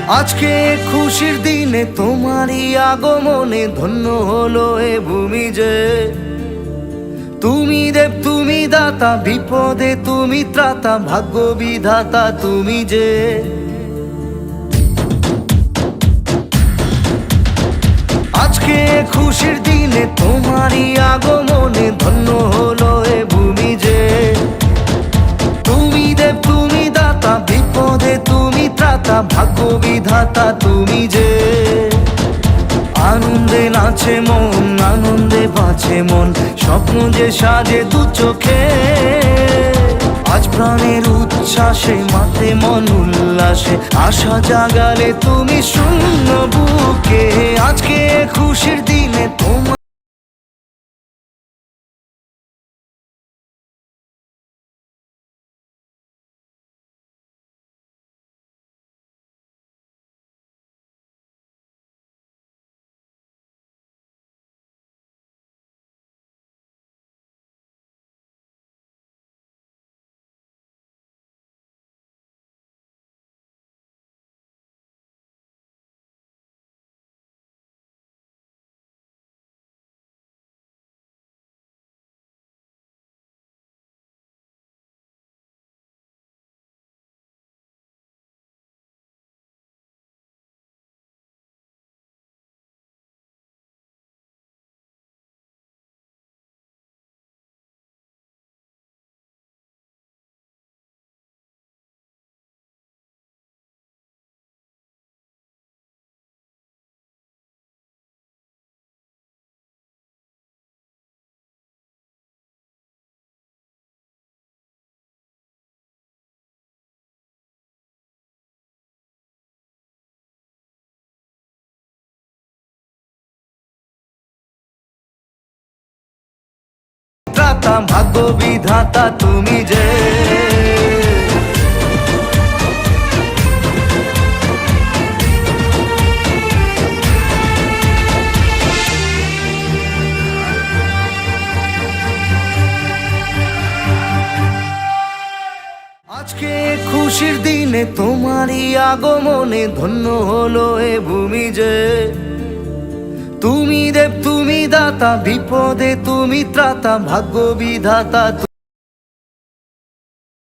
আজকে খুশির দিনে তোমারই আগমনে ধন্য হলো এ ভূমি যে। তুমি দেব তুমি দাতা, বিপদে তুমি ত্রাতা, ভাগ্য বিধাতা তুমি যে। আজকে খুশির দিনে তোমারই আগমনে ধন্য হলো এ ভূমি যে। তুমি দেব তুমি দাতা, বিপদে তুমি ত্রাতা, ভাগ্য বিধাতা তুমি যে। আনন্দে নাচে মন, আনন্দে বাঁচে মন, স্বপ্ন যে সাজে দু চোখে। আজ প্রাণের উচ্ছ্বাসে মাতে মন উল্লাসে, আশা জাগালে তুমি শূন্য বুকে। আজকে খুশির দিনে তোমার ত্রাতা, ভাগ্য বিধাতা তুমি যে। আজকে খুশির দিনে তোমারই আগমনে ধন্য হলো এ ভূমি যে। তুমি দেব তুমি দাতা, বিপদে তুমি ত্রাতা, ভাগ্য বিধাতা।